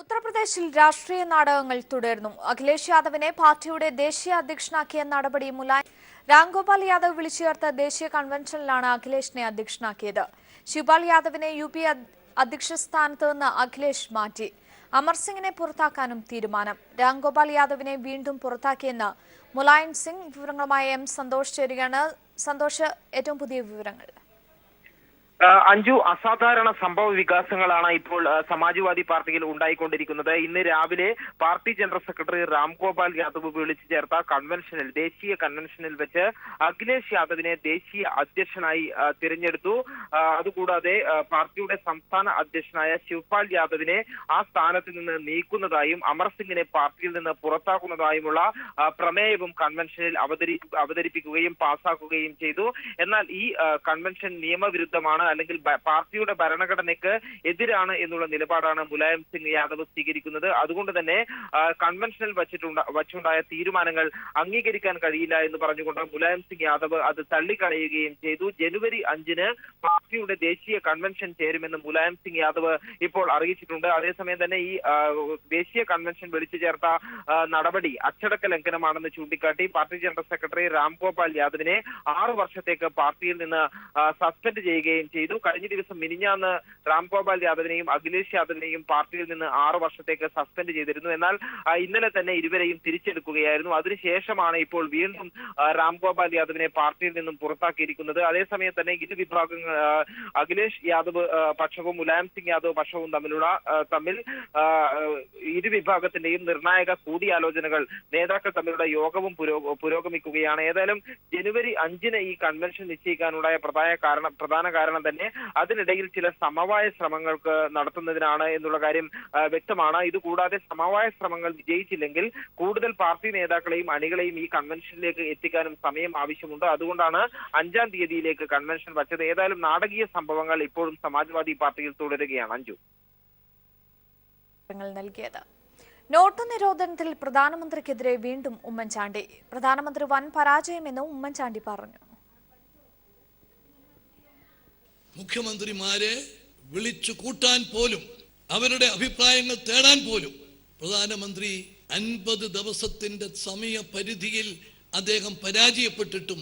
ഉത്തർപ്രദേശിൽ രാഷ്ട്രീയ നാടകങ്ങൾ തുടർന്നു. അഖിലേഷ് യാദവിനെ പാർട്ടിയുടെ ദേശീയ അധ്യക്ഷനാക്കിയ നടപടി മുലായം രാംഗോപാൽ യാദവ് വിളിച്ചു ചേർത്ത ദേശീയ കൺവെൻഷനിലാണ് അഖിലേഷിനെ അധ്യക്ഷനാക്കിയത്. ശിവപാൽ യാദവിനെ UP അധ്യക്ഷ സ്ഥാനത്ത് നിന്ന് അഖിലേഷ് മാറ്റി. അമർ സിംഗിനെ പുറത്താക്കാനും തീരുമാനം. രാംഗോപാൽ യാദവിനെ വീണ്ടും പുറത്താക്കിയെന്ന് മുലായം സിംഗ്. വിവരങ്ങളുമായി സന്തോഷ് ചേരുകയാണ്. സന്തോഷ്, ഏറ്റവും പുതിയ വിവരങ്ങൾ. അഞ്ജു, അസാധാരണ സംഭവ വികാസങ്ങളാണ് ഇപ്പോൾ സമാജ്വാദി പാർട്ടിയിൽ ഉണ്ടായിക്കൊണ്ടിരിക്കുന്നത്. ഇന്ന് രാവിലെ party general secretary Ramgopal Yadav വിളിച്ചു ചേർത്ത ദേശീയ കൺവെൻഷനിൽ വെച്ച് അഖിലേഷ് യാദവിനെ ദേശീയ അധ്യക്ഷനായി തിരഞ്ഞെടുത്തു. അതുകൂടാതെ പാർട്ടിയുടെ സംസ്ഥാന അധ്യക്ഷനായ ശിവപാൽ യാദവിനെ ആ സ്ഥാനത്ത് നിന്ന് നീക്കുന്നതായും അമർ സിംഗിനെ പാർട്ടിയിൽ നിന്ന് പുറത്താക്കുന്നതായുമുള്ള പ്രമേയവും കൺവെൻഷനിൽ അവതരിപ്പിക്കുകയും പാസാക്കുകയും ചെയ്തു. എന്നാൽ ഈ കൺവെൻഷൻ നിയമവിരുദ്ധമാണ്, അല്ലെങ്കിൽ പാർട്ടിയുടെ ഭരണഘടനയ്ക്ക് എതിരാണ് എന്നുള്ള നിലപാടാണ് മുലായം സിംഗ് യാദവ് സ്വീകരിക്കുന്നത്. അതുകൊണ്ട് തന്നെ കൺവെൻഷനിൽ വച്ചുണ്ടായ തീരുമാനങ്ങൾ അംഗീകരിക്കാൻ കഴിയില്ല എന്ന് പറഞ്ഞുകൊണ്ട് മുലായം സിംഗ് യാദവ് അത് തള്ളിക്കളയുകയും ചെയ്തു. ജനുവരി 5-ന് പാർട്ടിയുടെ ദേശീയ കൺവെൻഷൻ ചേരുമെന്ന് മുലായം സിംഗ് യാദവ് ഇപ്പോൾ അറിയിച്ചിട്ടുണ്ട്. അതേസമയം തന്നെ ഈ ദേശീയ കൺവെൻഷൻ വിളിച്ചു ചേർത്ത നടപടി അച്ചടക്ക ലംഘനമാണെന്ന് ചൂണ്ടിക്കാട്ടി പാർട്ടി ജനറൽ സെക്രട്ടറി രാംഗോപാൽ യാദവിനെ 6 വർഷത്തേക്ക് പാർട്ടിയിൽ നിന്ന് സസ്പെൻഡ് ചെയ്യുകയും ചെയ്തു. കഴിഞ്ഞ ദിവസം മിനിഞ്ഞാന്ന് രാംഗോപാൽ യാദവിനെയും അഖിലേഷ് യാദവിനെയും പാർട്ടിയിൽ നിന്ന് 6 വർഷത്തേക്ക് സസ്പെൻഡ് ചെയ്തിരുന്നു. എന്നാൽ ഇന്നലെ തന്നെ ഇരുവരെയും തിരിച്ചെടുക്കുകയായിരുന്നു. അതിനുശേഷമാണ് ഇപ്പോൾ വീണ്ടും രാംഗോപാൽ യാദവിനെ പാർട്ടിയിൽ നിന്നും പുറത്താക്കിയിരിക്കുന്നത്. അതേസമയം തന്നെ ഇരുവിഭാഗങ്ങൾ, അഖിലേഷ് യാദവ് പക്ഷവും മുലായം സിംഗ് യാദവ് പക്ഷവും തമ്മിൽ ഇരുവിഭാഗത്തിന്റെയും നിർണായക കൂടിയാലോചനകൾ, നേതാക്കൾ തമ്മിലുള്ള യോഗവും പുരോഗമിക്കുകയാണ്. ഏതായാലും ജനുവരി 5-ന് ഈ കൺവെൻഷൻ നിശ്ചയിക്കാനുണ്ടായ പ്രധാന കാരണം തന്നെ അതിനിടയിൽ ചില സമവായ ശ്രമങ്ങൾക്ക് നടത്തുന്നതിനാണ് എന്നുള്ള കാര്യം വ്യക്തമാണ്. ഇതുകൂടാതെ സമവായ ശ്രമങ്ങൾ വിജയിച്ചില്ലെങ്കിൽ കൂടുതൽ പാർട്ടി നേതാക്കളെയും അണികളെയും ഈ കൺവെൻഷനിലേക്ക് എത്തിക്കാനും സമയം ആവശ്യമുണ്ട്. അതുകൊണ്ടാണ് 5-ാം തീയതിയിലേക്ക് കൺവെൻഷൻ വച്ചത്. ഏതായാലും നാടകീയ സംഭവങ്ങൾ ഇപ്പോഴും സമാജ്വാദി പാർട്ടിയിൽ തുടരുകയാണ്. അഞ്ജു, നൽകിയത്. നോട്ട് നിരോധനത്തിൽ പ്രധാനമന്ത്രിക്കെതിരെ വീണ്ടും ഉമ്മൻചാണ്ടി. പ്രധാനമന്ത്രി വൻ പരാജയമെന്ന് ഉമ്മൻചാണ്ടി പറഞ്ഞു. മുഖ്യമന്ത്രിമാരെ വിളിച്ചു കൂട്ടാൻ പോലും, അവരുടെ അഭിപ്രായങ്ങൾ തേടാൻ പോലും പ്രധാനമന്ത്രി 50 ദിവസത്തിന്റെ സമയപരിധിയിൽ അദ്ദേഹം പരാജയപ്പെട്ടിട്ടും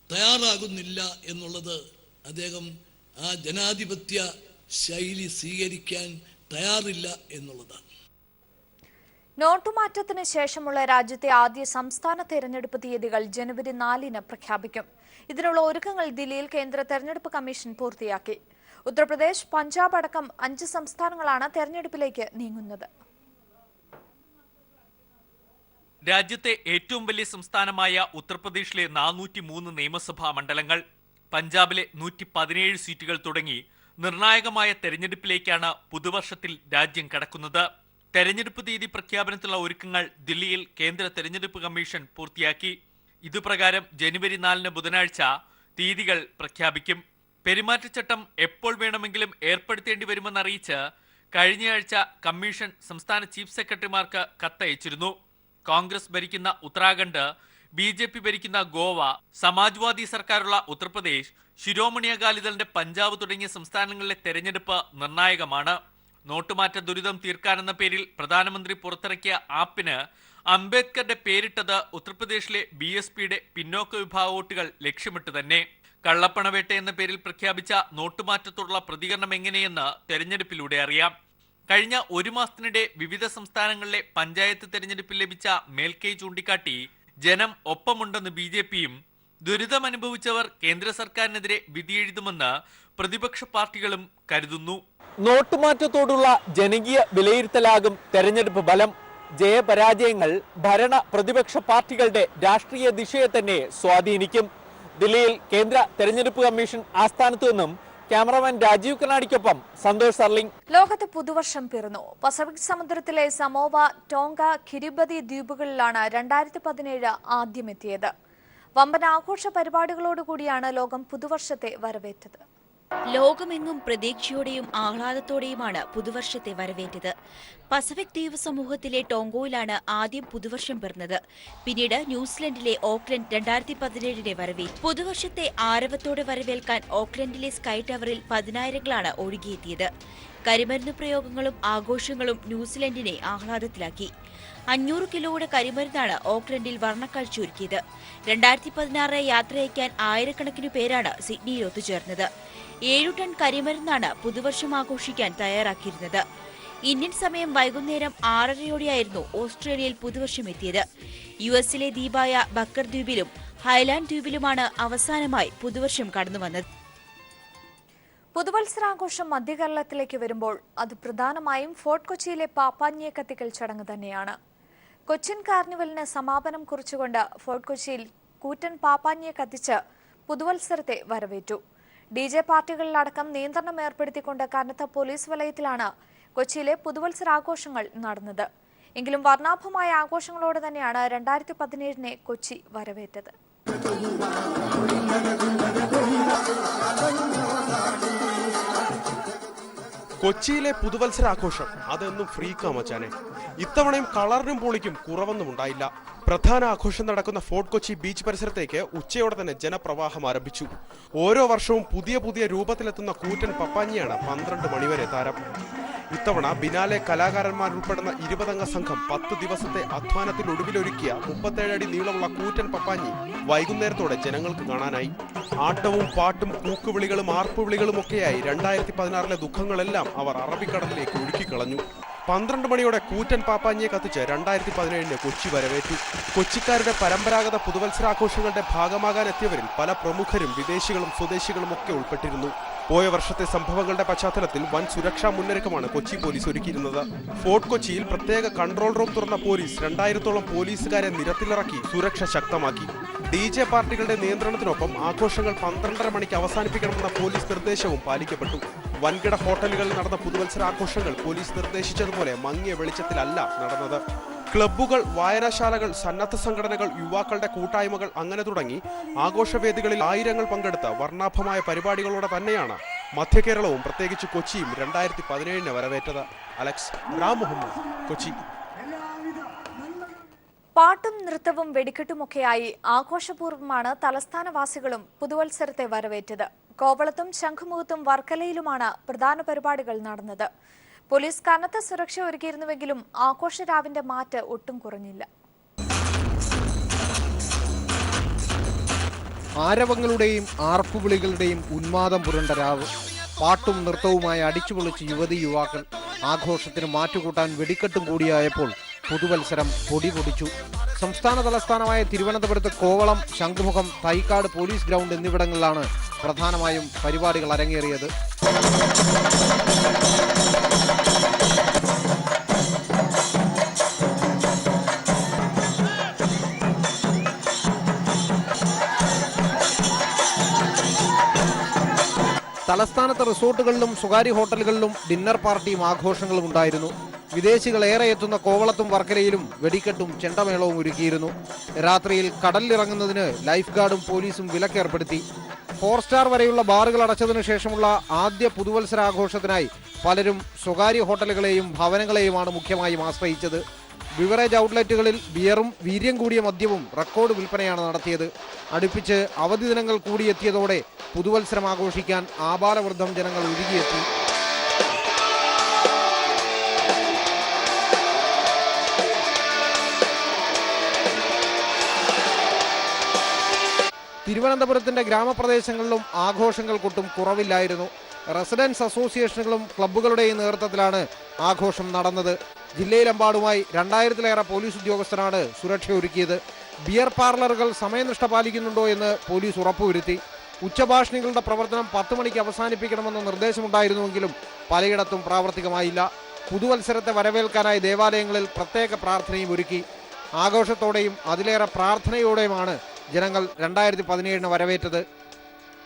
തയ്യാറാകുന്നില്ല എന്നുള്ളത് അദ്ദേഹം ആ ജനാധിപത്യ ശൈലി സ്വീകരിക്കാൻ തയ്യാറില്ല എന്നുള്ളതാണ്. നോട്ടുമാറ്റത്തിന് ശേഷമുള്ള രാജ്യത്തെ ആദ്യ സംസ്ഥാന തെരഞ്ഞെടുപ്പ് തീയതികൾ ജനുവരി 4-ന് പ്രഖ്യാപിക്കും. ഇതിനുള്ള ഒരുക്കങ്ങൾ ദില്ലിയിൽ കേന്ദ്ര തെരഞ്ഞെടുപ്പ് കമ്മീഷൻ പൂർത്തിയാക്കി. ഉത്തർപ്രദേശ്, പഞ്ചാബ് അടക്കം 5 സംസ്ഥാനങ്ങളാണ് തെരഞ്ഞെടുപ്പിലേക്ക് നീങ്ങുന്നത്. രാജ്യത്തെ ഏറ്റവും വലിയ സംസ്ഥാനമായ ഉത്തർപ്രദേശിലെ 403 നിയമസഭാ മണ്ഡലങ്ങൾ, പഞ്ചാബിലെ 117 സീറ്റുകൾ തുടങ്ങി നിർണായകമായ തെരഞ്ഞെടുപ്പിലേക്കാണ് പുതുവർഷത്തിൽ രാജ്യം കടക്കുന്നത്. തെരഞ്ഞെടുപ്പ് തീയതി പ്രഖ്യാപനത്തിലുള്ള ഒരുക്കങ്ങൾ ദില്ലിയിൽ കേന്ദ്ര തെരഞ്ഞെടുപ്പ് കമ്മീഷൻ പൂർത്തിയാക്കി. ഇതുപ്രകാരം ജനുവരി 4-ന് ബുധനാഴ്ച തീയതികൾ പ്രഖ്യാപിക്കും. പെരുമാറ്റച്ചട്ടം എപ്പോൾ വേണമെങ്കിലും ഏർപ്പെടുത്തേണ്ടി വരുമെന്നറിയിച്ച് കഴിഞ്ഞയാഴ്ച കമ്മീഷൻ സംസ്ഥാന ചീഫ് സെക്രട്ടറിമാർക്ക് കത്തയച്ചിരുന്നു. കോൺഗ്രസ് ഭരിക്കുന്ന ഉത്തരാഖണ്ഡ്, BJP ഭരിക്കുന്ന ഗോവ, സമാജ്വാദി സർക്കാരുള്ള ഉത്തർപ്രദേശ്, ശിരോമണി അകാലിദളിന്റെ പഞ്ചാബ് തുടങ്ങിയ സംസ്ഥാനങ്ങളിലെ തെരഞ്ഞെടുപ്പ് നിർണായകമാണ്. നോട്ടുമാറ്റ ദുരിതം തീർക്കാനെന്ന പേരിൽ പ്രധാനമന്ത്രി പുറത്തിറക്കിയ ആപ്പിന് അംബേദ്കറുടെ പേരിട്ടത് ഉത്തർപ്രദേശിലെ BSPയുടെ പിന്നോക്ക വിഭാഗ വോട്ടുകൾ ലക്ഷ്യമിട്ട് തന്നെ. കള്ളപ്പണവേട്ട എന്ന പേരിൽ പ്രഖ്യാപിച്ച നോട്ടുമാറ്റത്തോടുള്ള പ്രതികരണം എങ്ങനെയെന്ന് തെരഞ്ഞെടുപ്പിലൂടെ അറിയാം. കഴിഞ്ഞ 1 മാസത്തിനിടെ വിവിധ സംസ്ഥാനങ്ങളിലെ പഞ്ചായത്ത് തെരഞ്ഞെടുപ്പിൽ ലഭിച്ച മേൽക്കൈ ചൂണ്ടിക്കാട്ടി ജനം ഒപ്പമുണ്ടെന്ന് BJPയും ദുരിതമനുഭവിച്ചവർ കേന്ദ്ര സർക്കാരിനെതിരെ വിധിയെഴുതുമെന്ന് പ്രതിപക്ഷ പാർട്ടികളും കരുതുന്നു. നോട്ടുമാറ്റത്തോടുള്ള ജനകീയ വിലയിരുത്തലാകും തെരഞ്ഞെടുപ്പ് ഫലം. ജയപരാജയങ്ങൾ ഭരണ പ്രതിപക്ഷ പാർട്ടികളുടെ രാഷ്ട്രീയ ദിശയെ തന്നെ സ്വാധീനിക്കും. ദില്ലിയിൽ കേന്ദ്ര തെരഞ്ഞെടുപ്പ് കമ്മീഷൻ ആസ്ഥാനത്തു നിന്നും ക്യാമറമാൻ രാജീവ് കനാടിക്കൊപ്പം സന്തോഷ് സർലിംഗ്. ലോകത്ത് പുതുവർഷം പിറന്നു. പസഫിക് സമുദ്രത്തിലെ സമോവ, ടോങ്ക, കിരിബതി ദ്വീപുകളിലാണ് 2017 ആദ്യമെത്തിയത്. വമ്പൻ ആഘോഷ പരിപാടികളോടുകൂടിയാണ് ലോകം പുതുവർഷത്തെ വരവേറ്റത്. ലോകമെങ്ങും പ്രതീക്ഷയോടെയും ആഹ്ലാദത്തോടെയുമാണ് പുതുവർഷത്തെ വരവേറ്റത്. പസഫിക് ദ്വീപ് സമൂഹത്തിലെ ടോങ്കോയിലാണ് ആദ്യം പുതുവർഷം പിറന്നത്. പിന്നീട് ന്യൂസിലൻഡിലെ ഓക്ലൻഡ് 2017 വരവേറ്റു. പുതുവർഷത്തെ ആരവത്തോടെ വരവേൽക്കാൻ ഓക്ലൻഡിലെ സ്കൈ ടവറിൽ 10,000ങ്ങളാണ് ഒഴുകിയെത്തിയത്. കരിമരുന്ന് പ്രയോഗങ്ങളും ആഘോഷങ്ങളും ന്യൂസിലൻഡിനെ ആഹ്ലാദത്തിലാക്കി. 500 കിലോയുടെ കരിമരുന്നാണ് ഓക്ലൻഡിൽ വർണ്ണക്കാഴ്ചയൊരുക്കിയത്. 2016 യാത്രയയക്കാൻ ആയിരക്കണക്കിന് പേരാണ് സിഡ്നിയിൽ ഒത്തുചേർന്നത്. 7 ടൺ കരിമരുന്നാണ് പുതുവർഷം ആഘോഷിക്കാൻ തയ്യാറാക്കിയിരുന്നത്. ഇന്ത്യൻ സമയം വൈകുന്നേരം 6:30യോടെയായിരുന്നു ഓസ്ട്രേലിയയിൽ പുതുവർഷം എത്തിയത്. യുഎസിലെ ദ്വീപായ ബക്കർ ദ്വീപിലും ഹൈലാൻഡ് ദ്വീപിലുമാണ് അവസാനമായി പുതുവർഷം കടന്നുവന്നത്. പുതുവത്സരാഘോഷം മധ്യകേരളത്തിലേക്ക് വരുമ്പോൾ അത് പ്രധാനമായും ഫോർട്ട് കൊച്ചിയിലെ പാപ്പാഞ്ഞിയെ കത്തിക്കൽ ചടങ്ങ് തന്നെയാണ്. കൊച്ചിൻ കാർണിവലിന് സമാപനം കുറിച്ചുകൊണ്ട് ഫോർട്ട് കൊച്ചിയിൽ കൂറ്റൻ പാപ്പാഞ്ഞിയെ കത്തിച്ച് പുതുവത്സരത്തെ വരവേറ്റു. DJ പാർട്ടികളിലടക്കം നിയന്ത്രണം ഏർപ്പെടുത്തിക്കൊണ്ട് കനത്ത പോലീസ് വലയത്തിലാണ് കൊച്ചിയിലെ പുതുവത്സരാഘോഷങ്ങൾ നടന്നത്. എങ്കിലും വർണ്ണാഭമായ ആഘോഷങ്ങളോടെ തന്നെയാണ് 2017 കൊച്ചി വരവേറ്റത്. കൊച്ചിയിലെ പുതുവത്സരാഘോഷം അതൊന്നും ഫ്രീക്കാ മച്ചാനെ. ഇത്തവണയും കളറിനും പൊളിക്കും കുറവൊന്നും ഉണ്ടായില്ല. പ്രധാന ആഘോഷം നടക്കുന്ന ഫോർട്ട് കൊച്ചി ബീച്ച് പരിസരത്തേക്ക് ഉച്ചയോടെ തന്നെ ജനപ്രവാഹം ആരംഭിച്ചു. ഓരോ വർഷവും പുതിയ രൂപത്തിലെത്തുന്ന കൂറ്റൻ പപ്പാഞ്ഞിയാണ് 12 മണിവരെ താരം. ഇത്തവണ ബിനാലെ കലാകാരന്മാരുൾപ്പെടുന്ന 20 സംഘം 10 ദിവസത്തെ അധ്വാനത്തിനൊടുവിലൊരുക്കിയ 37 അടി നീളമുള്ള കൂറ്റൻ പപ്പാഞ്ഞി വൈകുന്നേരത്തോടെ ജനങ്ങൾക്ക് കാണാനായി. ആട്ടവും പാട്ടും കൂക്കുവിളികളും ആർപ്പുവിളികളും ഒക്കെയായി 2016 ദുഃഖങ്ങളെല്ലാം അവർ അറബിക്കടലിലേക്ക് ഒഴുക്കിക്കളഞ്ഞു. 12 മണിയോടെ കൂറ്റൻ പാപ്പാഞ്ഞിയെ കത്തിച്ച് 2017 കൊച്ചി വരവേറ്റു. കൊച്ചിക്കാരുടെ പരമ്പരാഗത പുതുവത്സരാഘോഷങ്ങളുടെ ഭാഗമാകാൻ എത്തിയവരിൽ പല പ്രമുഖരും വിദേശികളും സ്വദേശികളും ഒക്കെ ഉൾപ്പെട്ടിരുന്നു. പോയ വർഷത്തെ സംഭവങ്ങളുടെ പശ്ചാത്തലത്തിൽ വൻ സുരക്ഷാ മുന്നൊരുക്കമാണ് കൊച്ചി പോലീസ് ഒരുക്കിയിരുന്നത്. ഫോർട്ട് കൊച്ചിയിൽ പ്രത്യേക കൺട്രോൾ റൂം തുറന്ന പോലീസ് 2000-ഓളം പോലീസുകാരെ നിരത്തിലിറക്കി സുരക്ഷ ശക്തമാക്കി. DJ പാർട്ടികളുടെ നിയന്ത്രണത്തിനൊപ്പം ആഘോഷങ്ങൾ 12:30 മണിക്ക് അവസാനിപ്പിക്കണമെന്ന പോലീസ് നിർദ്ദേശവും പാലിക്കപ്പെട്ടു. വൻകിട ഹോട്ടലുകളിൽ നടന്ന പുതുവത്സരാഘോഷങ്ങൾ പോലീസ് നിർദ്ദേശിച്ചതുപോലെ മങ്ങിയ വെളിച്ചത്തിലല്ല നടന്നത്. ക്ലബ്ബുകൾ, വായനശാലകൾ, സന്നദ്ധ സംഘടനകൾ, യുവാക്കളുടെ കൂട്ടായ്മകൾ അങ്ങനെ തുടങ്ങി ആഘോഷവേദികളിൽ ആയിരങ്ങൾ പങ്കെടുത്ത വർണ്ണാഭമായ പരിപാടികളോടെ തന്നെയാണ് മധ്യകേരളവും പ്രത്യേകിച്ച് കൊച്ചിയും 2017 വരവേറ്റത്. അലക്സ്, റാം മുഹമ്മദ്, കൊച്ചി. പാട്ടും നൃത്തവും വെടിക്കെട്ടുമൊക്കെയായി ആഘോഷപൂർവ്വമാണ് തലസ്ഥാനവാസികളും പുതുവത്സരത്തെ വരവേറ്റത്. കോവളത്തും ശംഖുമുഖത്തും വർക്കലയിലുമാണ് പ്രധാന പരിപാടികൾ നടന്നത്. പോലീസ് കനത്ത സുരക്ഷ ഒരുക്കിയിരുന്നുവെങ്കിലും ആഘോഷരാവിന്റെ മാറ്റ് ഒട്ടും കുറഞ്ഞില്ല. ആരവങ്ങളുടെയും ആർപ്പുവിളികളുടെയും ഉന്മാദം പുരണ്ട രാവ്. പാട്ടും നൃത്തവുമായി അടിച്ചുപൊളിച്ച് യുവതി യുവാക്കൾ. ആഘോഷത്തിന് മാറ്റുകൂട്ടാൻ വെടിക്കെട്ടും കൂടിയായപ്പോൾ പുതുവത്സരം പൊടിപൊടിച്ചു. സംസ്ഥാന തലസ്ഥാനമായ തിരുവനന്തപുരത്ത് കോവളം, ശംഖുമുഖം, തൈക്കാട് പോലീസ് ഗ്രൗണ്ട് എന്നിവിടങ്ങളിലാണ് പ്രധാനമായും പരിപാടികൾ അരങ്ങേറിയത്. തലസ്ഥാനത്തെ റിസോർട്ടുകളിലും സ്വകാര്യ ഹോട്ടലുകളിലും ഡിന്നർ പാർട്ടിയും ആഘോഷങ്ങളും ഉണ്ടായിരുന്നു. വിദേശികൾ ഏറെ എത്തുന്ന കോവളത്തും വർക്കലയിലും വെടിക്കെട്ടും ചെണ്ടമേളവും ഒരുക്കിയിരുന്നു. രാത്രിയിൽ കടലിലിറങ്ങുന്നതിന് ലൈഫ് ഗാർഡും പോലീസും വിലക്കേർപ്പെടുത്തി. 4 സ്റ്റാർ വരെയുള്ള ബാറുകൾ അടച്ചതിനു ശേഷമുള്ള ആദ്യ പുതുവത്സരാഘോഷത്തിനായി പലരും സ്വകാര്യ ഹോട്ടലുകളെയും ഭവനങ്ങളെയുമാണ് മുഖ്യമായും ആശ്രയിച്ചത്. ബിവറേജ് ഔട്ട്ലെറ്റുകളിൽ ബിയറും വീര്യം കൂടിയ മദ്യവും റെക്കോർഡ് വിൽപ്പനയാണ് നടത്തിയത്. അടുപ്പിച്ച് അവധി ദിനങ്ങൾ കൂടിയെത്തിയതോടെ പുതുവത്സരം ആഘോഷിക്കാൻ ആബാലവൃദ്ധം ജനങ്ങൾ ഒഴുകിയെത്തി. തിരുവനന്തപുരത്തിന്റെ ഗ്രാമപ്രദേശങ്ങളിലും ആഘോഷങ്ങൾക്കൊട്ടും കുറവില്ലായിരുന്നു. റെസിഡൻസ് അസോസിയേഷനുകളും ക്ലബ്ബുകളുടെയും നേതൃത്വത്തിലാണ് ആഘോഷം നടന്നത്. ജില്ലയിലെമ്പാടുമായി 2000-ലേറെ പോലീസ് ഉദ്യോഗസ്ഥരാണ് സുരക്ഷ ഒരുക്കിയത്. ബിയർ പാർലറുകൾ സമയനിഷ്ഠ പാലിക്കുന്നുണ്ടോ എന്ന് പോലീസ് ഉറപ്പുവരുത്തി. ഉച്ചഭാഷിണികളുടെ പ്രവർത്തനം 10 മണിക്ക് അവസാനിപ്പിക്കണമെന്ന നിർദ്ദേശമുണ്ടായിരുന്നുവെങ്കിലും പലയിടത്തും പ്രാവർത്തികമായില്ല. പുതുവത്സരത്തെ വരവേൽക്കാനായി ദേവാലയങ്ങളിൽ പ്രത്യേക പ്രാർത്ഥനയും ഒരുക്കി. ആഘോഷത്തോടെയും അതിലേറെ പ്രാർത്ഥനയോടെയുമാണ് ജനങ്ങൾ 2017 വരവേറ്റത്.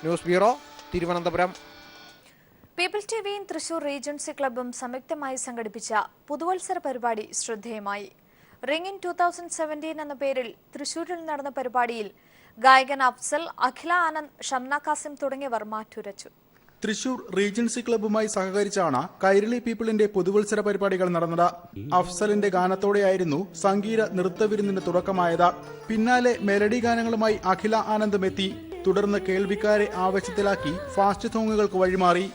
News bureau, Thiruvananthapuram. പീപ്പിൾ ടിവിയും തൃശൂർ റീജൻസി ക്ലബ്ബും സംയുക്തമായി സംഘടിപ്പിച്ച പുതുവത്സര പരിപാടി ശ്രദ്ധേയമായി. റിംഗ് ഇൻ 2017 എന്ന പേരിൽ തൃശൂരിൽ നടന്ന പരിപാടിയിൽ ഗായകൻ അഫ്സൽ, അഖില ആനന്ദ്, ഷംന കാസിം തുടങ്ങിയവർ മാറ്റുരച്ചു. തൃശൂർ റീജൻസി ക്ലബ്ബുമായി സഹകരിച്ചാണ് കൈരളി പീപ്പിളിന്റെ പുതുവത്സര പരിപാടികൾ നടന്നത്. അഫ്സലിന്റെ ഗാനത്തോടെയായിരുന്നു സംഗീത നൃത്തവിരുന്നിന് തുടക്കമായത്. പിന്നാലെ മെലഡി ഗാനങ്ങളുമായി അഖില ആനന്ദും എത്തി. തുടർന്ന് കേൾവിക്കാരെ ആവേശത്തിലാക്കി ഫാസ്റ്റ് സോങ്ങുകൾക്ക് വഴിമാറി.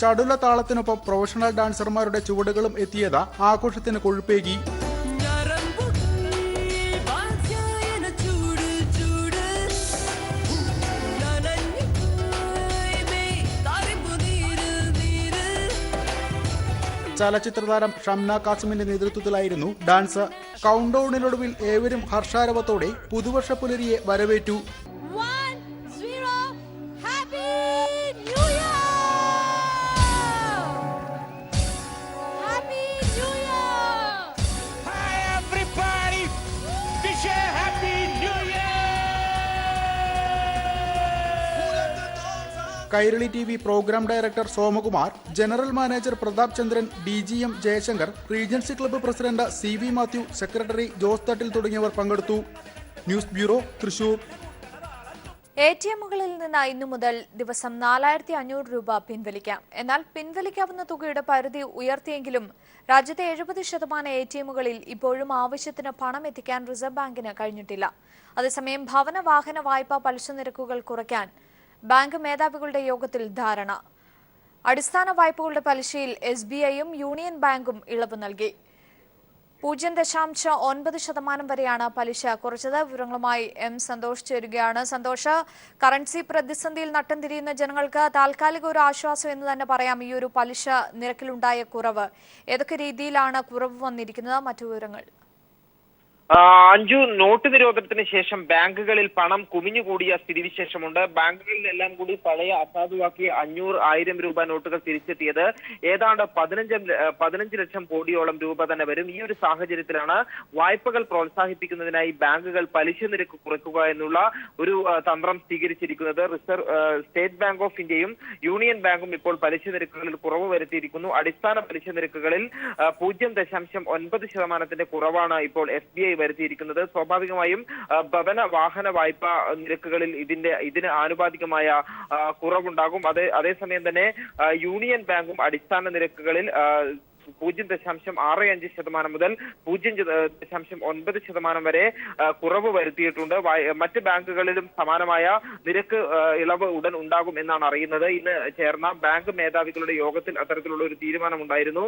ചടുല താളത്തിനൊപ്പം പ്രൊഫഷണൽ ഡാൻസർമാരുടെ ചുവടുകളും എത്തിയത് ആഘോഷത്തിന് കൊഴുപ്പേകി. ചലച്ചിത്രതാരം ഷംന കാസിമിന്റെ നേതൃത്വത്തിലായിരുന്നു ഡാൻസ്. കൗണ്ട് ഡൌണിനൊടുവിൽ ഏവരും ഹർഷാരവത്തോടെ പുതുവർഷ പുലരിയെ വരവേറ്റു. Kairali TV programme director Somakumar, general manager Prathap Chandran, DGM Jayashankar, regency club president CV Mathew, secretary Jose Thattil തുടങ്ങിയവർ പങ്കെടുത്തു. News bureau, Thrissur. ATMകളിൽ നിന്ന് ഇന്നു മുതൽ ദിവസം 4500 രൂപ പിൻവലിക്കാം. എന്നാൽ പിൻവലിക്കാവുന്ന തുകയുടെ പരിധി ഉയർത്തിയെങ്കിലും രാജ്യത്തെ 70% ATMകളിൽ ഇപ്പോഴും ആവശ്യത്തിന് പണം എത്തിക്കാൻ റിസർവ് ബാങ്കിന് കഴിഞ്ഞിട്ടില്ല. അതേസമയം ഭവന വാഹന വായ്പാ പലിശ നിരക്കുകൾ കുറയ്ക്കാൻ ബാങ്ക് മേധാവികളുടെ യോഗത്തിൽ ധാരണ. അടിസ്ഥാന വായ്പകളുടെ പലിശയിൽ SBIയും യൂണിയൻ ബാങ്കും ഇളവ് നൽകി. 0.9% വരെയാണ് പലിശ കുറച്ചത്. വിവരങ്ങളുമായി സന്തോഷ് ചേരുകയാണ്. സന്തോഷ്, കറൻസി പ്രതിസന്ധിയിൽ നട്ടം തിരിയുന്ന ജനങ്ങൾക്ക് താൽക്കാലിക ഒരു ആശ്വാസം എന്ന് തന്നെ പറയാം ഈ ഒരു പലിശ നിരക്കിലുണ്ടായ കുറവ്. ഏതൊക്കെ രീതിയിലാണ് കുറവ് വന്നിരിക്കുന്നത്? മറ്റു വിവരങ്ങൾ. അഞ്ജു, നോട്ട് നിരോധനത്തിന് ശേഷം ബാങ്കുകളിൽ പണം കുമിഞ്ഞുകൂടിയ സ്ഥിതിവിശേഷമുണ്ട്. ബാങ്കുകളിലെല്ലാം കൂടി പഴയ അസാധുവാക്കിയ 500,000 രൂപ നോട്ടുകൾ തിരിച്ചെത്തിയത് ഏതാണ്ട് 15 ലക്ഷം കോടിയോളം രൂപ തന്നെ വരും. ഈ ഒരു സാഹചര്യത്തിലാണ് വായ്പകൾ പ്രോത്സാഹിപ്പിക്കുന്നതിനായി ബാങ്കുകൾ പലിശ നിരക്ക് കുറയ്ക്കുക എന്നുള്ള ഒരു തന്ത്രം സ്വീകരിച്ചിരിക്കുന്നത്. സ്റ്റേറ്റ് ബാങ്ക് ഓഫ് ഇന്ത്യയും യൂണിയൻ ബാങ്കും ഇപ്പോൾ പലിശ നിരക്കുകളിൽ കുറവ് വരുത്തിയിരിക്കുന്നു. അടിസ്ഥാന പലിശ നിരക്കുകളിൽ 0.9% കുറവാണ് ഇപ്പോൾ SBI വരുത്തിയിരിക്കുന്നത്. സ്വാഭാവികമായും ഭവന വാഹന വായ്പാ നിരക്കുകളിൽ ഇതിന് ആനുപാതികമായ കുറവുണ്ടാകും. അതേസമയം തന്നെ യൂണിയൻ ബാങ്കും അടിസ്ഥാന നിരക്കുകളിൽ 0.65% മുതൽ 0.9% വരെ കുറവ് വരുത്തിയിട്ടുണ്ട്. മറ്റ് ബാങ്കുകളിലും സമാനമായ നിരക്ക് ഇളവ് ഉടൻ ഉണ്ടാകും എന്നാണ് അറിയുന്നത്. ഇന്ന് ചേർന്ന ബാങ്ക് മേധാവികളുടെ യോഗത്തിൽ അത്തരത്തിലുള്ള ഒരു തീരുമാനമുണ്ടായിരുന്നു.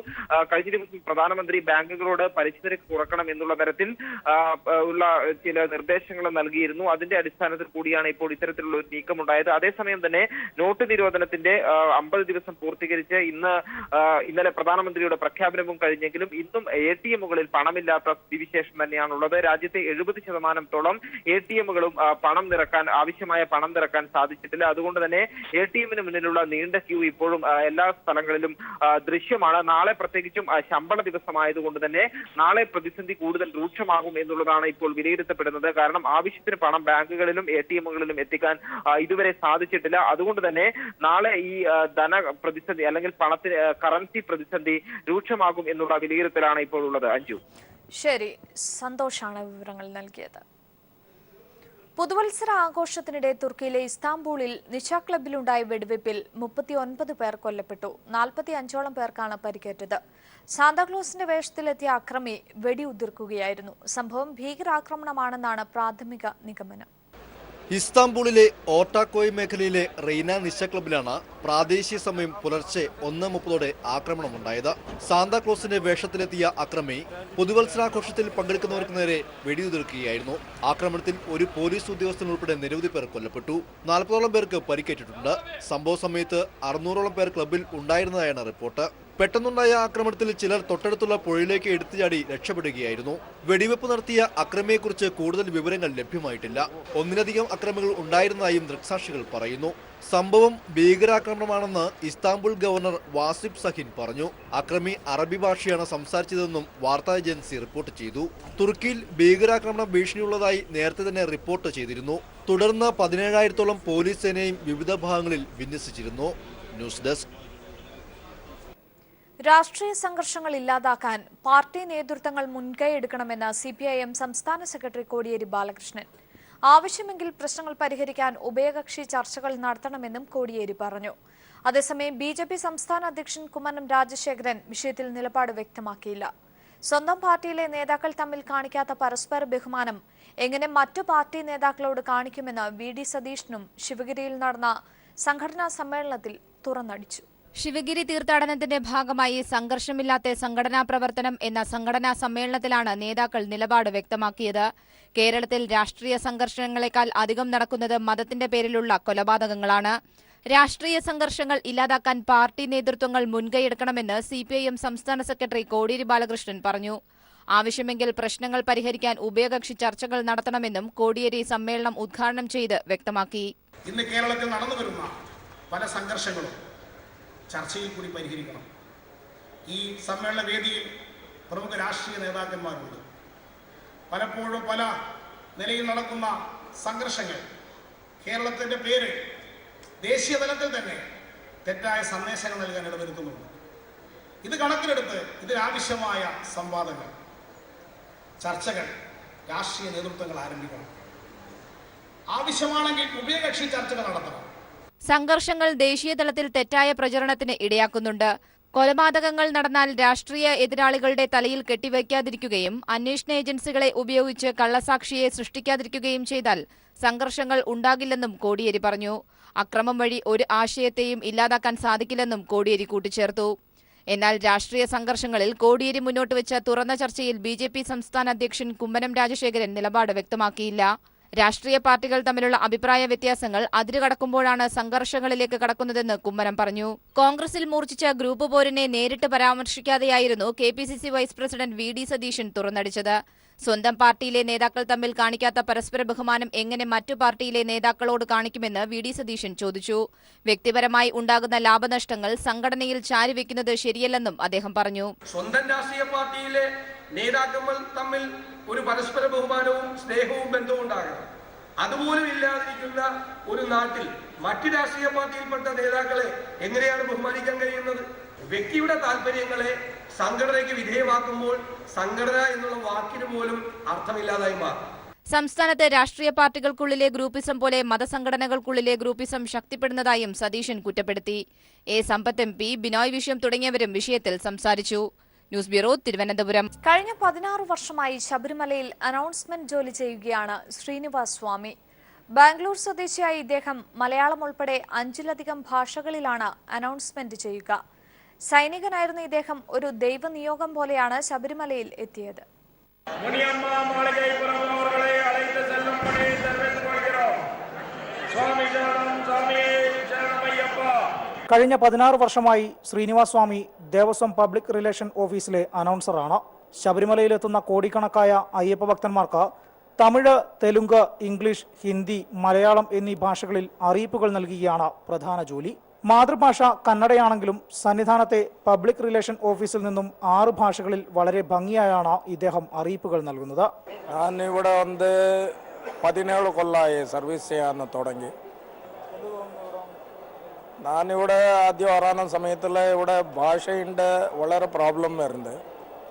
കഴിഞ്ഞ ദിവസം പ്രധാനമന്ത്രി ബാങ്കുകളോട് പലിശ നിരക്ക് കുറക്കണം എന്നുള്ള തരത്തിൽ ഉള്ള ചില നിർദ്ദേശങ്ങൾ നൽകിയിരുന്നു. അതിന്റെ അടിസ്ഥാനത്തിൽ കൂടിയാണ് ഇപ്പോൾ ഇത്തരത്തിലുള്ള ഒരു നീക്കമുണ്ടായത്. അതേസമയം തന്നെ നോട്ട് നിരോധനത്തിന്റെ 50 ദിവസം പൂർത്തീകരിച്ച് ഇന്നലെ പ്രധാനമന്ത്രിയുടെ പ്രഖ്യാപനവും കഴിഞ്ഞെങ്കിലും ഇന്നും ATMകളിൽ പണമില്ലാത്ത സ്ഥിതിവിശേഷം തന്നെയാണുള്ളത്. രാജ്യത്തെ 70%-ഓളം ATMകളും ആവശ്യമായ പണം നിറക്കാൻ സാധിച്ചിട്ടില്ല. അതുകൊണ്ട് തന്നെ ATMന് മുന്നിലുള്ള നീണ്ട ക്യൂ ഇപ്പോഴും എല്ലാ സ്ഥലങ്ങളിലും ദൃശ്യമാണ്. നാളെ പ്രത്യേകിച്ചും ശമ്പള ദിവസമായതുകൊണ്ട് തന്നെ നാളെ പ്രതിസന്ധി കൂടുതൽ രൂക്ഷമാകും എന്നുള്ളതാണ് ഇപ്പോൾ വിലയിരുത്തപ്പെടുന്നത്. കാരണം ആവശ്യത്തിന് പണം ബാങ്കുകളിലും ATMകളിലും എത്തിക്കാൻ ഇതുവരെ സാധിച്ചിട്ടില്ല. അതുകൊണ്ട് തന്നെ നാളെ ഈ ധന പ്രതിസന്ധി അല്ലെങ്കിൽ കറൻസി പ്രതിസന്ധി രൂക്ഷമാകും എന്നുള്ള വിലയിരുത്തലാണ് ഇപ്പോൾ ഉള്ളത്. അഞ്ജു, ശരി, സന്തോഷാണ് വിവരങ്ങൾ നൽകിയത്. പുതുവത്സര ആഘോഷത്തിനിടെ തുർക്കിയിലെ ഇസ്താംബൂളിൽ നിശ ക്ലബിലുണ്ടായ വെടിവെപ്പിൽ 39 പേർ കൊല്ലപ്പെട്ടു. 45ഓളം പേർക്കാണ് പരിക്കേറ്റത്. സാന്താക്ലോസിന്റെ വേഷത്തിലെത്തിയ അക്രമി വെടിയുതിർക്കുകയായിരുന്നു. സംഭവം ഭീകരാക്രമണമാണെന്നാണ് പ്രാഥമിക നിഗമനം. ഇസ്താംബൂളിലെ ഓർട്ടാക്കോയ് മേഖലയിലെ റെയ്ന നിശ ക്ലബിലാണ് പ്രാദേശിക സമയം പുലർച്ചെ 1:30 ആക്രമണമുണ്ടായത്. സാന്താക്ലോസിന്റെ വേഷത്തിലെത്തിയ അക്രമി പുതുവത്സരാഘോഷത്തിൽ പങ്കെടുക്കുന്നവർക്ക് നേരെ വെടിയുതിർക്കുകയായിരുന്നു. ആക്രമണത്തിൽ ഒരു പോലീസ് ഉദ്യോഗസ്ഥൻ ഉൾപ്പെടെ നിരവധി പേർ കൊല്ലപ്പെട്ടു. 40ഓളം പേർക്ക് പരിക്കേറ്റിട്ടുണ്ട്. സംഭവ സമയത്ത് 600ഓളം പേർ ക്ലബിൽ ഉണ്ടായിരുന്നതായാണ് റിപ്പോർട്ട്. പെട്ടെന്നുണ്ടായ ആക്രമണത്തിൽ ചിലർ തൊട്ടടുത്തുള്ള പുഴയിലേക്ക് എടുത്തുചാടി രക്ഷപ്പെടുകയായിരുന്നു. വെടിവെപ്പ് നടത്തിയ അക്രമിയെക്കുറിച്ച് കൂടുതൽ വിവരങ്ങൾ ലഭ്യമായിട്ടില്ല. ഒന്നിലധികം അക്രമികൾ ഉണ്ടായിരുന്നതായും ദൃക്സാക്ഷികൾ പറയുന്നു. സംഭവം ഭീകരാക്രമണമാണെന്ന് ഇസ്താംബുൾ ഗവർണർ വാസിഫ് സഹിൻ പറഞ്ഞു. അക്രമി അറബി ഭാഷയാണ് സംസാരിച്ചതെന്നും വാർത്താ ഏജൻസി റിപ്പോർട്ട് ചെയ്തു. തുർക്കിയിൽ ഭീകരാക്രമണ ഭീഷണിയുള്ളതായി നേരത്തെ തന്നെ റിപ്പോർട്ട് ചെയ്തിരുന്നു. തുടർന്ന് 17,000ഓളം പോലീസ് സേനയും വിവിധ ഭാഗങ്ങളിൽ വിന്യസിച്ചിരുന്നു. News desk. രാഷ്ട്രീയ സംഘർഷങ്ങൾ ഇല്ലാതാക്കാൻ പാർട്ടി നേതൃത്വങ്ങൾ മുൻകൈയെടുക്കണമെന്ന് CPIM സംസ്ഥാന സെക്രട്ടറി കോടിയേരി ബാലകൃഷ്ണൻ. ആവശ്യമെങ്കിൽ പ്രശ്നങ്ങൾ പരിഹരിക്കാൻ ഉഭയകക്ഷി ചർച്ചകൾ നടത്തണമെന്നും കോടിയേരി പറഞ്ഞു. അതേസമയം BJP സംസ്ഥാന അധ്യക്ഷൻ കുമ്മനം രാജശേഖരൻ വിഷയത്തിൽ നിലപാട് വ്യക്തമാക്കിയില്ല. സ്വന്തം പാർട്ടിയിലെ നേതാക്കൾ തമ്മിൽ കാണിക്കാത്ത പരസ്പര ബഹുമാനം എങ്ങനെ മറ്റു പാർട്ടി നേതാക്കളോട് കാണിക്കുമെന്ന് VD സതീശനും ശിവഗിരിയിൽ നടന്ന സംഘടനാ സമ്മേളനത്തിൽ തുറന്നടിച്ചു. ശിവഗിരി തീർത്ഥാടനത്തിന്റെ ഭാഗമായി സംഘർഷമില്ലാത്ത സംഘടനാ പ്രവർത്തനം എന്ന സംഘടനാ സമ്മേളനത്തിലാണ് നേതാക്കൾ നിലപാട് വ്യക്തമാക്കിയത്. കേരളത്തിൽ രാഷ്ട്രീയ സംഘർഷങ്ങളെക്കാൾ അധികം നടക്കുന്നത് മതത്തിന്റെ പേരിലുള്ള കൊലപാതകങ്ങളാണ്. രാഷ്ട്രീയ സംഘർഷങ്ങൾ ഇല്ലാതാക്കാൻ പാർട്ടി നേതൃത്വങ്ങൾ മുൻകൈയെടുക്കണമെന്ന് സിപിഐഎം സംസ്ഥാന സെക്രട്ടറി കോടിയേരി ബാലകൃഷ്ണൻ പറഞ്ഞു. ആവശ്യമെങ്കിൽ പ്രശ്നങ്ങൾ പരിഹരിക്കാൻ ഉഭയകക്ഷി ചർച്ചകൾ നടത്തണമെന്നും കോടിയേരി സമ്മേളനം ഉദ്ഘാടനം ചെയ്ത് വ്യക്തമാക്കി. ഇന്ന് കേരളത്തിൽ നടന്നുവരുന്ന പല സംഘർഷങ്ങളും ചർച്ചയിൽ കൂടി പരിഹരിക്കണം. ഈ സമ്മേളന വേദിയിൽ പ്രമുഖ രാഷ്ട്രീയ നേതാക്കന്മാരുണ്ട്. പലപ്പോഴും പല നിലയിൽ നടക്കുന്ന സംഘർഷങ്ങൾ കേരളത്തിന്റെ പേര് ദേശീയ തലത്തിൽ തന്നെ തെറ്റായ സന്ദേശങ്ങൾ നൽകാൻ ഇടവരുത്തുന്നുണ്ട്. ഇത് കണക്കിലെടുത്ത് ഇതിനാവശ്യമായ സംവാദങ്ങൾ, ചർച്ചകൾ രാഷ്ട്രീയ നേതൃത്വങ്ങൾ ആരംഭിക്കണം. ആവശ്യമാണെങ്കിൽ ഉഭയകക്ഷി ചർച്ചകൾ നടത്തണം. സംഘർഷങ്ങൾ ദേശീയ തലത്തിൽ തെറ്റായ പ്രചരണത്തിന് ഇടയാക്കുന്നുണ്ട്. കൊലപാതകങ്ങൾ നടന്നാൽ രാഷ്ട്രീയ എതിരാളികളുടെ തലയിൽ കെട്ടിവയ്ക്കാതിരിക്കുകയും അന്വേഷണ ഏജൻസികളെ ഉപയോഗിച്ച് കള്ളസാക്ഷിയെ സൃഷ്ടിക്കാതിരിക്കുകയും ചെയ്താൽ സംഘർഷങ്ങൾ ഉണ്ടാകില്ലെന്നും കോടിയേരി പറഞ്ഞു. അക്രമം വഴി ഒരു ആശയത്തെയും ഇല്ലാതാക്കാൻ സാധിക്കില്ലെന്നും കോടിയേരി കൂട്ടിച്ചേർത്തു. എന്നാൽ രാഷ്ട്രീയ സംഘർഷങ്ങളിൽ കോടിയേരി മുന്നോട്ട് വെച്ച തുറന്ന ചർച്ചയിൽ ബിജെപി സംസ്ഥാന അധ്യക്ഷൻ കുമ്മനം രാജശേഖരൻ നിലപാട് വ്യക്തമാക്കിയില്ല. രാഷ്ട്രീയ പാർട്ടികൾ തമ്മിലുള്ള അഭിപ്രായ വ്യത്യാസങ്ങൾ അതിരുകടക്കുമ്പോഴാണ് സംഘർഷങ്ങളിലേക്ക് കടക്കുന്നതെന്ന് കുമ്മനം പറഞ്ഞു. കോൺഗ്രസിൽ മൂർച്ഛിച്ച ഗ്രൂപ്പ് പോരിനെ നേരിട്ട് പരാമർശിക്കാതെയായിരുന്നു KPCC vice president V D. Satheesan തുറന്നടിച്ചത്. സ്വന്തം പാർട്ടിയിലെ നേതാക്കൾ തമ്മിൽ കാണിക്കാത്ത പരസ്പര ബഹുമാനം എങ്ങനെ മറ്റു പാർട്ടിയിലെ നേതാക്കളോട് കാണിക്കുമെന്ന് വി.ഡി. സതീശൻ ചോദിച്ചു. വ്യക്തിപരമായി ഉണ്ടാകുന്ന ലാഭനഷ്ടങ്ങൾ സംഘടനയിൽ ചാരിവെക്കുന്നത് ശരിയല്ലെന്നും അദ്ദേഹം പറഞ്ഞു. സ്വന്തം രാഷ്ട്രീയ പാർട്ടിയിലെ നേതാക്കൾ തമ്മിൽ ഒരു പരസ്പര ബഹുമാനവും സ്നേഹവും ബന്ധവും ഉണ്ടാകണം. അതുപോലും ഇല്ലാതിരിക്കുന്ന ഒരു നാട്ടിൽ മറ്റു രാഷ്ട്രീയ പാർട്ടിയിൽപ്പെട്ട നേതാക്കളെ എങ്ങനെയാണ് ബഹുമാനിക്കാൻ കഴിയുന്നത്? വ്യക്തിയുടെ താല്പര്യങ്ങളെ സംഘടനയ്ക്ക് വിധേയമാക്കുമ്പോൾ സംഘടന എന്നുള്ള വാക്കിന് പോലും അർത്ഥമില്ലാതായി മാറും. സംസ്ഥാനത്ത് രാഷ്ട്രീയ പാർട്ടികൾക്കുള്ളിലെ ഗ്രൂപ്പിസം പോലെ മതസംഘടനകൾക്കുള്ളിലെ ഗ്രൂപ്പിസം ശക്തിപ്പെടുന്നതായും സതീശൻ കുറ്റപ്പെടുത്തി. A Sampath MP, Binoy Viswam തുടങ്ങിയവരും വിഷയത്തിൽ സംസാരിച്ചു. News bureau, Thiruvananthapuram. കഴിഞ്ഞ 16 വർഷമായി ശബരിമലയിൽ അനൗൺസ്മെന്റ് ജോലി ചെയ്യുകയാണ് ശ്രീനിവാസ് സ്വാമി. ബാംഗ്ലൂർ സ്വദേശിയായ ഇദ്ദേഹം മലയാളം ഉൾപ്പെടെ 5ലധികം ഭാഷകളിലാണ് അനൗൺസ്മെന്റ് ചെയ്യുക. സൈനികനായിരുന്ന ഇദ്ദേഹം ഒരു ദൈവനിയോഗം പോലെയാണ് ശബരിമലയിൽ എത്തിയത്. കഴിഞ്ഞ 16 വർഷമായി ശ്രീനിവാസ് സ്വാമി ദേവസ്വം പബ്ലിക് റിലേഷൻ ഓഫീസിലെ അനൗൺസറാണ്. ശബരിമലയിലെത്തുന്ന കോടിക്കണക്കായ അയ്യപ്പ ഭക്തന്മാർക്ക് തമിഴ്, തെലുങ്ക്, ഇംഗ്ലീഷ്, ഹിന്ദി, മലയാളം എന്നീ ഭാഷകളിൽ അറിയിപ്പുകൾ നൽകുകയാണ് പ്രധാന ജോലി. മാതൃഭാഷ കന്നഡയാണെങ്കിലും സന്നിധാനത്തെ പബ്ലിക് റിലേഷൻ ഓഫീസിൽ നിന്നും 6 ഭാഷകളിൽ വളരെ ഭംഗിയായാണ് ഇദ്ദേഹം അറിയിപ്പുകൾ നൽകുന്നത്. ഞാനിവിടെ 17 കൊല്ലമായി സർവീസ് ചെയ്യാൻ തുടങ്ങി. ഞാനിവിടെ ആദ്യം വരാന സമയത്തിൽ ഇവിടെ ഭാഷയുടെ വളരെ പ്രോബ്ലം വരുന്നത്.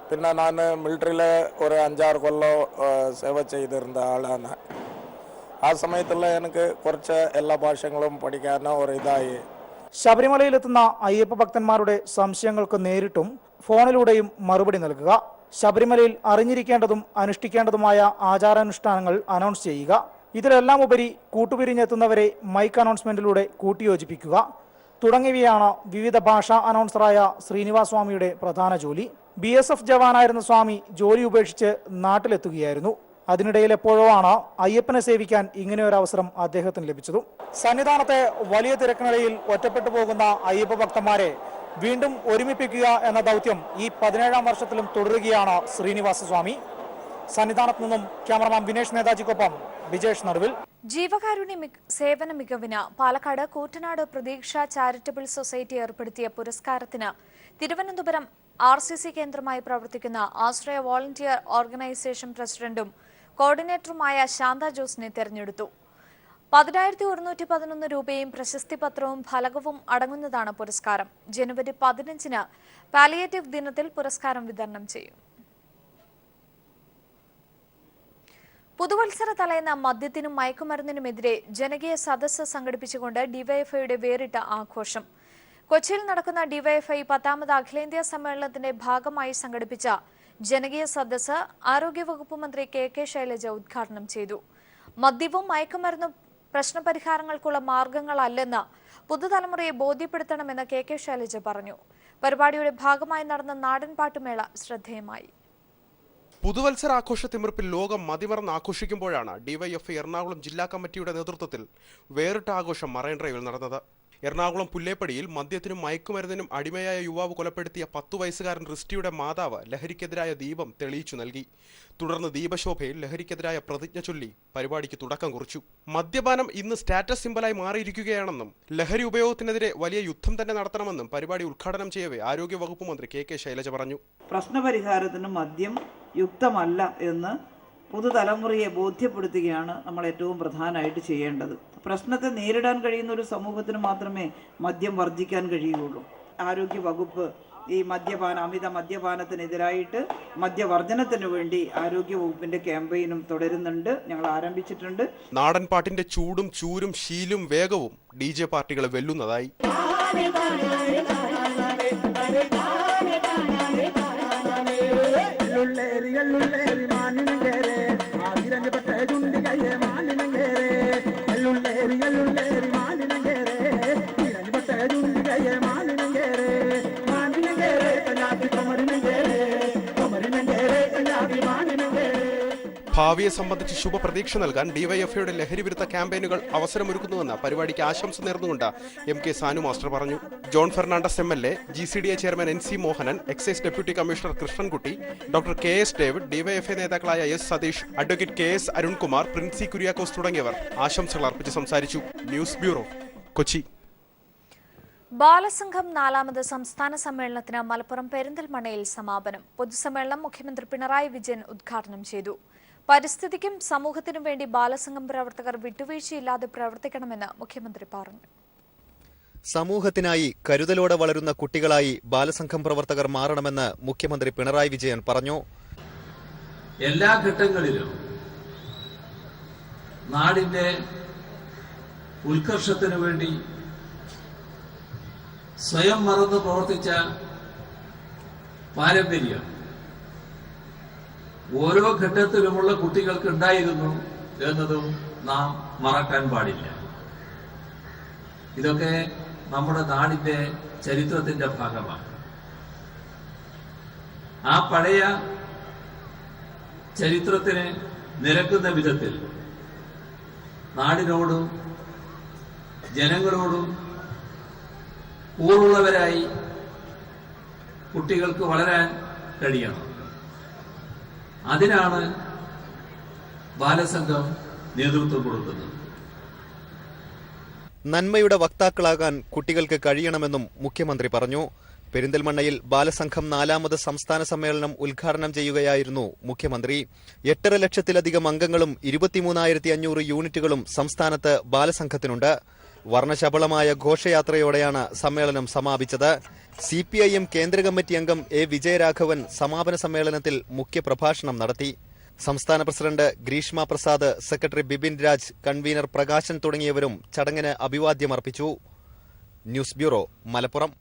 പിന്നെ ഞാൻ മിലിറ്ററിയിൽ ഒരു 5-6 കൊല്ലം സേവ ചെയ്തിരുന്ന ആളാണ്. ആ സമയത്തുള്ള എനിക്ക് കുറച്ച് എല്ലാ ഭാഷകളും പഠിക്കാൻ ഒരു ഇതായി. ശബരിമലയിലെത്തുന്ന അയ്യപ്പ ഭക്തന്മാരുടെ സംശയങ്ങൾക്ക് നേരിട്ടും ഫോണിലൂടെയും മറുപടി നൽകുക, ശബരിമലയിൽ അറിഞ്ഞിരിക്കേണ്ടതും അനുഷ്ഠിക്കേണ്ടതുമായ ആചാരാനുഷ്ഠാനങ്ങൾ അനൗൺസ് ചെയ്യുക, ഇതിലെല്ലാം ഉപരി കൂട്ടുപിരിഞ്ഞെത്തുന്നവരെ മൈക്ക് അനൗൺസ്മെന്റിലൂടെ കൂട്ടിയോജിപ്പിക്കുക തുടങ്ങിയവയാണ് വിവിധ ഭാഷാ അനൗൺസറായ ശ്രീനിവാസ് സ്വാമിയുടെ പ്രധാന ജോലി. BSF ജവാനായിരുന്ന സ്വാമി ജോലി ഉപേക്ഷിച്ച് നാട്ടിലെത്തുകയായിരുന്നു. അതിനിടയിൽ എപ്പോഴോ ആണ് അയ്യപ്പനെ സേവിക്കാൻ ഇങ്ങനെയൊരു അവസരം അദ്ദേഹത്തിന് ലഭിച്ചതും. സന്നിധാനത്തെ വലിയ തിരക്കിനിടയിൽ ഒറ്റപ്പെട്ടു പോകുന്ന അയ്യപ്പ ഭക്തന്മാരെ വീണ്ടും ഒരുമിപ്പിക്കുക എന്ന ദൗത്യം ഈ 17ാം വർഷത്തിലും തുടരുകയാണ് ശ്രീനിവാസ സ്വാമി. സന്നിധാനത്ത് നിന്നും ക്യാമറമാൻ വിനേഷ് നേതാജിക്കൊപ്പം വിജേഷ് നടുവിൽ. ജീവകാരുണ്യ സേവന മികവിന് പാലക്കാട് കൂറ്റനാട് പ്രതീക്ഷ ചാരിറ്റബിൾ സൊസൈറ്റി ഏർപ്പെടുത്തിയ പുരസ്കാരത്തിന് തിരുവനന്തപുരം RCC കേന്ദ്രമായി പ്രവർത്തിക്കുന്ന ആശ്രയ വോളണ്ടിയർ ഓർഗനൈസേഷൻ പ്രസിഡന്റും കോർഡിനേറ്ററുമായ ശാന്ത ജോസിനെ തെരഞ്ഞെടുത്തു. 10,111 രൂപയും പ്രശസ്തി പത്രവും ഫലകവും അടങ്ങുന്നതാണ് പുരസ്കാരം. ജനുവരി 15-ന് പാലിയേറ്റീവ് ദിനത്തിൽ പുരസ്കാരം വിതരണം ചെയ്യും. പുതുവത്സര തലേന്ന് മദ്യത്തിനും മയക്കുമരുന്നിനുമെതിരെ ജനകീയ സദസ്സ് സംഘടിപ്പിച്ചുകൊണ്ട് ഡിവൈഎഫ്ഐയുടെ വേറിട്ട ആഘോഷം. കൊച്ചിയിൽ നടക്കുന്ന ഡിവൈഎഫ്ഐ 10ാമത് അഖിലേന്ത്യാ സമ്മേളനത്തിന്റെ ഭാഗമായി സംഘടിപ്പിച്ച ജനകീയ സദസ്സ് ആരോഗ്യവകുപ്പ് മന്ത്രി KK ശൈലജ ഉദ്ഘാടനം ചെയ്തു. മദ്യവും മയക്കുമരുന്നും പ്രശ്നപരിഹാരങ്ങൾക്കുള്ള മാർഗങ്ങളല്ലെന്ന് പുതുതലമുറയെ ബോധ്യപ്പെടുത്തണമെന്ന് കെ ശൈലജ പറഞ്ഞു. പരിപാടിയുടെ ഭാഗമായി നടന്ന നാടൻ പാട്ടുമേള ശ്രദ്ധേയമായി. പുതുവത്സരാഘോഷ തിമിർപ്പിൽ ലോകം മതിമറന്ന് ആഘോഷിക്കുമ്പോഴാണ് ഡിവൈഎഫ്ഐ എറണാകുളം ജില്ലാ കമ്മിറ്റിയുടെ നേതൃത്വത്തിൽ വേറിട്ട ആഘോഷം മറൈൻ ഡ്രൈവിൽ നടന്നത്. എറണാകുളം പുല്ലേപ്പടിയിൽ മദ്യത്തിനും മയക്കുമരുന്നിനും അടിമയായ യുവാവ് കൊലപ്പെടുത്തിയ 10 വയസ്സുകാരൻ റിസ്റ്റിയുടെ മാതാവ് ലഹരിക്കെതിരായ ദീപം തെളിയിച്ചു നൽകി. തുടർന്ന് ദീപശോഭയിൽ ലഹരിക്കെതിരായ പ്രതിജ്ഞ ചൊല്ലി പരിപാടിക്ക് തുടക്കം കുറിച്ചു. മദ്യപാനം ഇന്ന് സ്റ്റാറ്റസ് സിംബലായി മാറിയിരിക്കുകയാണെന്നും ലഹരി ഉപയോഗത്തിനെതിരെ വലിയ യുദ്ധം തന്നെ നടത്തണമെന്നും പരിപാടി ഉദ്ഘാടനം ചെയ്യവേ ആരോഗ്യവകുപ്പ് മന്ത്രി കെ ശൈലജ പറഞ്ഞു. പ്രശ്നപരിഹാരത്തിന് മദ്യം യുക്തമല്ല എന്ന് പുതുതലമുറയെ ബോധ്യപ്പെടുത്തുകയാണ് നമ്മൾ ഏറ്റവും പ്രധാനമായിട്ട് ചെയ്യേണ്ടത്. പ്രശ്നത്തെ നേരിടാൻ കഴിയുന്ന ഒരു സമൂഹത്തിന് മാത്രമേ മദ്യം വർജിക്കാൻ കഴിയുകയുള്ളൂ. ആരോഗ്യവകുപ്പ് ഈ അമിത മദ്യപാനത്തിനെതിരായിട്ട് മദ്യവർജനത്തിന് വേണ്ടി ആരോഗ്യവകുപ്പിന്റെ ക്യാമ്പയിനും തുടരുന്നുണ്ട്. ഞങ്ങൾ ആരംഭിച്ചിട്ടുണ്ട്. നാടൻ പാട്ടിന്റെ ചൂടും ചൂരും ശീലും വേഗവും DJ പാർട്ടികളെ വെല്ലുന്നതായി. ഭാവിയെ സംബന്ധിച്ച് ശുഭപ്രതീക്ഷ നൽകാൻ ഡിവൈഎഫ്ഐയുടെ ലഹരി വിരുദ്ധ ക്യാമ്പയിനുകൾ അവസരമൊരുക്കുന്നുവെന്ന് പരിപാടിക്ക് ആശംസ നേർന്നുകൊണ്ട് MK സാനു മാസ്റ്റർ പറഞ്ഞു. John Fernandes MLA, GCDA chairman NC Mohanan, excise deputy commissioner Krishnankutty, doctor KS David, DYFI നേതാക്കളായ S Satish, advocate KS Arunkumar, Princy Kuriakose തുടങ്ങിയവർ ആശംസകൾ അർപ്പിച്ച് സംസാരിച്ചു. News bureau, Kochi. ബാലസംഘം 4ാമത് സംസ്ഥാന സമ്മേളനത്തിന് മലപ്പുറം പെരിന്തൽമണ്ണയിൽ സമാപനം. പൊതുസമ്മേളനം മുഖ്യമന്ത്രി പിണറായി വിജയൻ ഉദ്ഘാടനം ചെയ്തു. പരിസ്ഥിതിക്കും സമൂഹത്തിനും വേണ്ടി ബാലസംഘം പ്രവർത്തകർ വിട്ടുവീഴ്ചയില്ലാതെ പ്രവർത്തിക്കണമെന്ന് മുഖ്യമന്ത്രി പറഞ്ഞു. സമൂഹത്തിനായി കരുതലോടെ വളരുന്ന കുട്ടികളായി ബാലസംഘം പ്രവർത്തകർ മാറണമെന്ന് മുഖ്യമന്ത്രി പിണറായി വിജയൻ പറഞ്ഞു. എല്ലാ ഘട്ടങ്ങളിലും നാടിന്റെ ഉത്കർഷത്തിനു വേണ്ടി സ്വയം മറന്ന് പ്രവർത്തിച്ച പാരമ്പര്യം ഓരോ ഘട്ടത്തിലുമുള്ള കുട്ടികൾക്ക് ഉണ്ടായിരുന്നു എന്നതും നാം മറക്കാൻ പാടില്ല. ഇതൊക്കെ നമ്മുടെ നാടിന്റെ ചരിത്രത്തിന്റെ ഭാഗമാണ്. ആ പഴയ ചരിത്രത്തിന് നിരക്കുന്ന വിധത്തിൽ നാടിനോടും ജനങ്ങളോടും കൂറുള്ളവരായി കുട്ടികൾക്ക് വളരാൻ കഴിയണം. അതിനാണ് ബാലസംഘം നേതൃത്വം കൊടുക്കുന്നത്. നന്മയുടെ വക്താക്കളാകാൻ കുട്ടികൾക്ക് കഴിയണമെന്നും മുഖ്യമന്ത്രി പറഞ്ഞു. പെരിന്തൽമണ്ണയിൽ ബാലസംഘം 4ാമത് സംസ്ഥാന സമ്മേളനം ഉദ്ഘാടനം ചെയ്യുകയായിരുന്നു മുഖ്യമന്ത്രി. 8.5 ലക്ഷത്തിലധികം അംഗങ്ങളും 23,500 യൂണിറ്റുകളും സംസ്ഥാനത്ത് ബാലസംഘത്തിനുണ്ട്. വർണ്ണശബളമായ ഘോഷയാത്രയോടെയാണ് സമ്മേളനം സമാപിച്ചത്. CPIM കേന്ദ്ര കമ്മിറ്റി അംഗം A വിജയരാഘവൻ സമാപന സമ്മേളനത്തിൽ മുഖ്യപ്രഭാഷണം നടത്തി. സംസ്ഥാന president Greeshma Prasad, secretary Bipin Raj, convener Prakashan തുടങ്ങിയവരും ചടങ്ങിന് അഭിവാദ്യമർപ്പിച്ചു. News bureau, Malappuram.